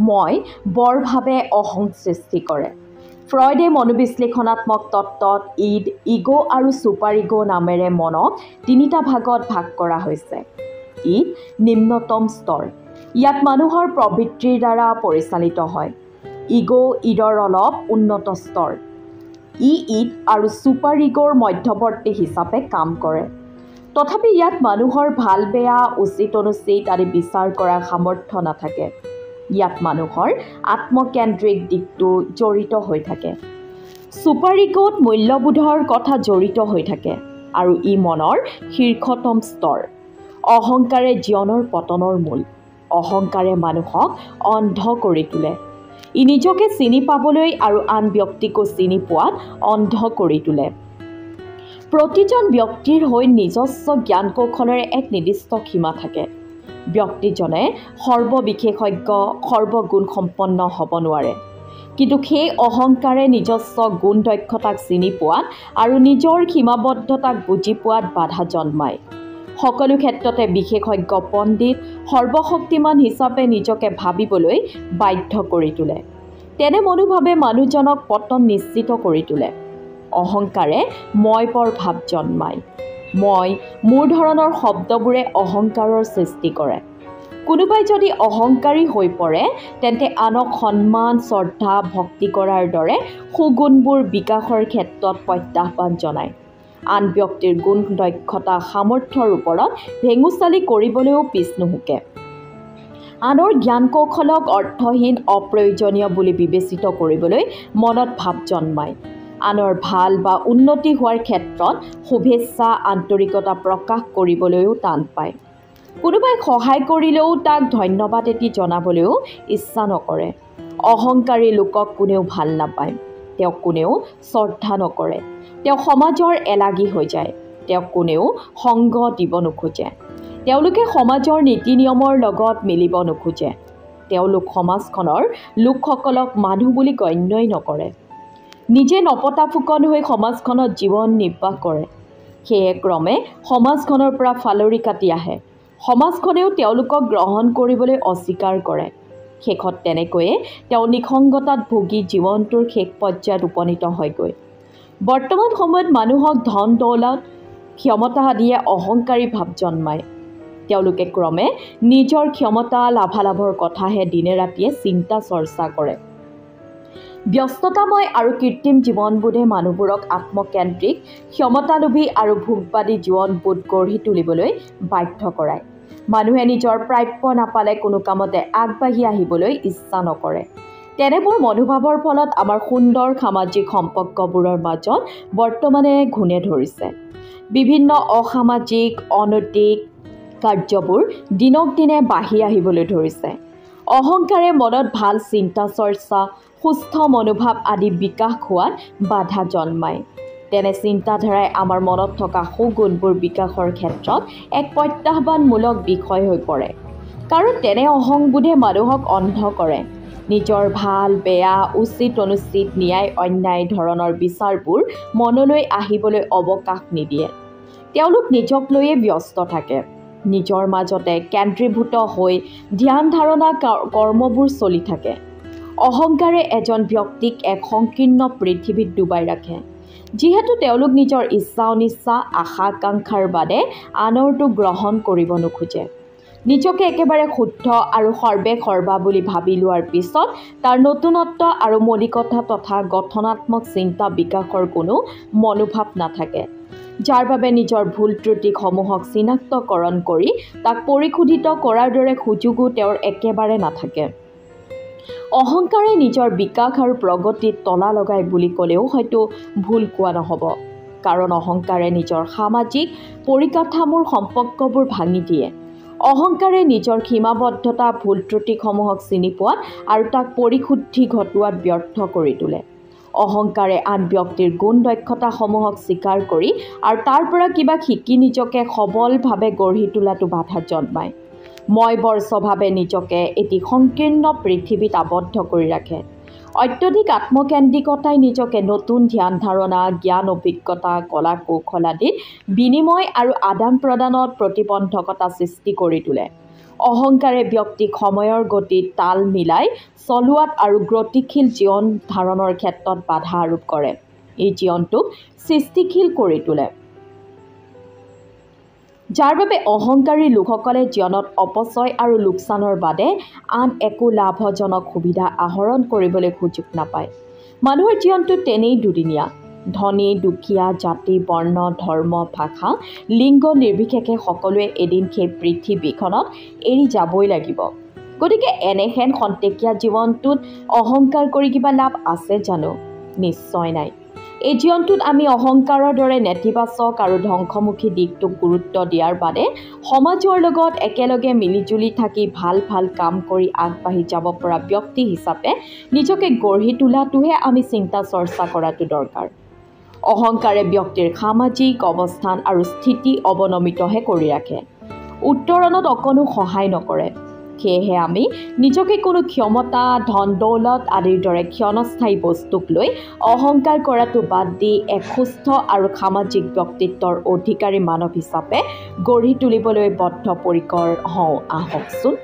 মই বৰভাৱে অহং সৃষ্টি কৰে। ফ্ৰয়ডে মনোবিশ্লেষণাত্মক তত্ত্বত ইগ' আৰু ছুপাৰ ইগ' নামেৰে মনক তিনিটা ভাগত ভাগ কৰা হৈছে। ইড নিম্নতম স্তৰ। ইয়াত মানুহৰ প্ৰবৃত্তিৰ দ্বাৰা পৰিচালিত হয়। ইডৰ অলপ উন্নত স্তৰ। ইড আৰু ছুপাৰ ইগ'ৰ মধ্যৱৰ্তী হিচাপে কাম কৰে। তথাপি ইয়াত মানুহৰ ভাল বেয়া, উচিত অনুচিত আদি বিচাৰ কৰাৰ সামৰ্থ্য নাথাকে। ইয়াত মানুহৰ আত্মকেন্দ্ৰিক দিশটো জড়িত হৈ থাকে। ছুপাৰ ইগ'ত মূল্যবোধৰ কথা জড়িত হৈ থাকে আৰু ই মনৰ শীৰ্ষতম স্তৰ। অহংকাৰে জীৱনৰ পতনৰ মূল। অহংকাৰে মানুহক অন্ধ কৰি তোলে। ই নিজকে চিনি পাবলৈ আৰু আন ব্যক্তিকো চিনি পোৱাত অন্ধ কৰি তোলে। প্ৰতিজন ব্যক্তিৰ হৈ নিজস্ব জ্ঞান কৌশলৰে এক নিৰ্দিষ্ট সীমা থাকে। ব্যক্তিজনে সৰ্ববিশেষজ্ঞ, সৰ্বগুণসম্পন্ন হ'ব নোৱাৰে। কিন্তু সেই অহংকাৰে নিজস্ব গুণ দক্ষতাক চিনি পোৱাত আৰু নিজৰ সীমাবদ্ধতাক বুজি পোৱাত বাধা জন্মায়। সকলো ক্ষেত্ৰতে বিশেষজ্ঞ পণ্ডিত, সৰ্বশক্তিমান হিচাপে নিজকে ভাবিবলৈ বাধ্য কৰি তোলে। তেনে মনোভাৱে মানুহজনক পতন নিশ্চিত কৰি তোলে। অহংকাৰে মই বৰ ভাৱ জন্মায়। মই মোৰ ধৰণৰ শব্দবোৰে অহংকাৰৰ সৃষ্টি কৰে। কোনোবাই যদি অহংকাৰী হৈ পৰে তেন্তে আনক সন্মান, শ্ৰদ্ধা, ভক্তি কৰাৰ দৰে সুগুণবোৰ বিকাশৰ ক্ষেত্ৰত প্ৰত্যাহ্বান জনায়। আন ব্যক্তিৰ গুণ দক্ষতা সামৰ্থ্যৰ ওপৰত ভেঙুচালি কৰিবলৈও পিছ নুহুকে। আনৰ জ্ঞান কৌশলক অৰ্থহীন, অপ্ৰয়োজনীয় বুলি বিবেচিত কৰিবলৈ মনত ভাৱ জন্মায়। আনৰ ভাল বা উন্নতি হোৱাৰ ক্ষেত্ৰত শুভেচ্ছা, আন্তৰিকতা প্ৰকাশ কৰিবলৈও টান পায়। কোনোবাই সহায় কৰিলেও তাক ধন্যবাদ এটি জনাবলৈও ইচ্ছা নকৰে। অহংকাৰী লোকক কোনেও ভাল নাপায়। তেওঁক কোনেও শ্ৰদ্ধা নকৰে। তেওঁ সমাজৰ এলাগী হৈ যায়। তেওঁক কোনেও সংগ দিব নোখোজে। তেওঁলোকে সমাজৰ নীতি নিয়মৰ লগত মিলিব নোখোজে। তেওঁলোক সমাজখনৰ লোকসকলক মানুহ বুলি গণ্যই নকৰে। নিজে নপতা ফুকন হৈ সমাজখনত জীৱন নিৰ্বাহ কৰে। সেয়ে ক্ৰমে সমাজখনৰ পৰা ফালৰি কাটি আহে। সমাজখনেও তেওঁলোকক গ্ৰহণ কৰিবলৈ অস্বীকাৰ কৰে। শেষত তেনেকৈয়ে তেওঁ নিসংগতাত ভুগি জীৱনটোৰ শেষ পৰ্যায়ত উপনীত হয়গৈ। বৰ্তমান সময়ত মানুহক ধন দৌলত, ক্ষমতা আদিয়ে অহংকাৰী ভাৱ জন্মায়। তেওঁলোকে ক্ৰমে নিজৰ ক্ষমতা, লাভালাভৰ কথাহে দিনে ৰাতিয়ে চিন্তা চৰ্চা কৰে। ব্যস্ততাময় আৰু কৃত্ৰিম জীৱনবোধে মানুহবোৰক আত্মকেন্দ্ৰিক, ক্ষমতালোভী আৰু ভোগবাদী জীৱনবোধ গঢ়ি তুলিবলৈ বাধ্য কৰায়। মানুহে নিজৰ প্ৰাপ্য নাপালে কোনো কামতে আগবাঢ়ি আহিবলৈ ইচ্ছা নকৰে। তেনেবোৰ মনোভাৱৰ ফলত আমাৰ সুন্দৰ সামাজিক সম্পৰ্কবোৰৰ মাজত বৰ্তমানে ঘূণে ধৰিছে। বিভিন্ন অসামাজিক, অনৈতিক কাৰ্যবোৰ দিনক দিনে বাঢ়ি আহিবলৈ ধৰিছে। অহংকাৰে মনত ভাল চিন্তা চৰ্চা, সুস্থ মনোভাৱ আদি বিকাশ হোৱাত বাধা জন্মায়। তেনে চিন্তাধাৰাই আমাৰ মনত থকা সুগুণবোৰ বিকাশৰ ক্ষেত্ৰত এক প্ৰত্যাহ্বানমূলক বিষয় হৈ পৰে। কাৰণ তেনে অহংবোধে মানুহক অন্ধ কৰে। নিজৰ ভাল বেয়া, উচিত অনুচিত, ন্যায় অন্যায় ধৰণৰ বিচাৰবোৰ মনলৈ আহিবলৈ অৱকাশ নিদিয়ে। তেওঁলোক নিজক লৈয়ে ব্যস্ত থাকে। নিজৰ মাজতে কেন্দ্ৰীভূত হৈ ধ্যান ধাৰণা কৰ্মবোৰ চলি থাকে। অহংকাৰে এজন ব্যক্তিক এক সংকীৰ্ণ পৃথিৱীত ডুবাই ৰাখে। যিহেতু তেওঁলোক নিজৰ ইচ্ছা অনিচ্ছা, আশা আকাংক্ষাৰ বাদে আনৰটো গ্ৰহণ কৰিব নোখোজে। নিজকে একেবাৰে শুদ্ধ আৰু সৰ্বে সৰ্বা বুলি ভাবি লোৱাৰ পিছত তাৰ নতুনত্ব আৰু মৌলিকতা তথা গঠনাত্মক চিন্তা বিকাশৰ কোনো মনোভাৱ নাথাকে। যাৰ বাবে নিজৰ ভুল ত্ৰুটিসমূহক চিনাক্তকৰণ কৰি তাক পৰিশোধিত কৰাৰ দৰে সুযোগো তেওঁৰ একেবাৰে নাথাকে। অহংকাৰে নিজৰ বিকাশ আৰু প্ৰগতিত তলা লগায় বুলি ক'লেও হয়তো ভুল কোৱা নহ'ব। কাৰণ অহংকাৰে নিজৰ সামাজিক পৰিকাঠামোৰ সম্পৰ্কবোৰ ভাঙি দিয়ে। অহংকাৰে নিজৰ সীমাবদ্ধতা, ভুল ত্ৰুটিসমূহক চিনি পোৱাত আৰু তাক পৰিশুদ্ধি ঘটোৱাত ব্যৰ্থ কৰি তোলে। অহংকাৰে আন ব্যক্তিৰ গুণ দক্ষতাসমূহক স্বীকাৰ কৰি আৰু তাৰ পৰা কিবা শিকি নিজকে সবলভাৱে গঢ়ি তোলাটো বাধা জন্মায়। মই বৰ স্বভাৱে নিজকে এটি সংকীৰ্ণ পৃথিৱীত আবদ্ধ কৰি ৰাখে। অত্যধিক আত্মকেন্দ্ৰিকতাই নিজকে নতুন ধ্যান ধাৰণা, জ্ঞান, অভিজ্ঞতা, কলা কৌশল আদিৰ বিনিময় আৰু আদান প্ৰদানত প্ৰতিবন্ধকতা সৃষ্টি কৰি তোলে। অহংকাৰে ব্যক্তিক সময়ৰ গতিত তাল মিলাই চলোৱাত আৰু গতিশীল জীৱন ধাৰণৰ ক্ষেত্ৰত বাধা আৰোপ কৰে। এই জীৱনটোক সৃষ্টিশীল কৰি তোলে, যাৰ বাবে অহংকাৰী লোকসকলে জীৱনত অপচয় আৰু লোকচানৰ বাদে আন একো লাভজনক সুবিধা আহৰণ কৰিবলৈ সুযোগ নাপায়। মানুহৰ জীৱনটো তেনেই দুদিনীয়া। ধনী, দুখীয়া, জাতি, বৰ্ণ, ধৰ্ম, ভাষা, লিংগ নিৰ্বিশেষে সকলোৱে এদিন সেই পৃথিৱীখনত এৰি যাবই লাগিব। গতিকে এনেহেন খন্তেকীয়া জীৱনটোত অহংকাৰ কৰি কিবা লাভ আছে জানো? নিশ্চয় নাই। এই জীৱনটোত আমি অহংকাৰৰ দৰে নেতিবাচক আৰু ধ্বংসমুখী দিশটোক গুৰুত্ব দিয়াৰ বাদে সমাজৰ লগত একেলগে মিলিজুলি থাকি ভাল ভাল কাম কৰি আগবাঢ়ি যাব পৰা ব্যক্তি হিচাপে নিজকে গঢ়ি তোলাটোহে আমি চিন্তা চৰ্চা কৰাটো দৰকাৰ। অহংকাৰে ব্যক্তিৰ সামাজিক অৱস্থান আৰু স্থিতি অৱনমিতহে কৰি ৰাখে, উত্তৰণত অকণো সহায় নকৰে। সেয়েহে আমি নিজকে কোনো ক্ষমতা, ধন দৌলত আদিৰ দৰে ক্ষণস্থায়ী বস্তুক লৈ অহংকাৰ কৰাটো বাদ দি এক সুস্থ আৰু সামাজিক ব্যক্তিত্বৰ অধিকাৰী মানৱ হিচাপে গঢ়ি তুলিবলৈ বদ্ধপৰিকৰ হওঁ আহকচোন।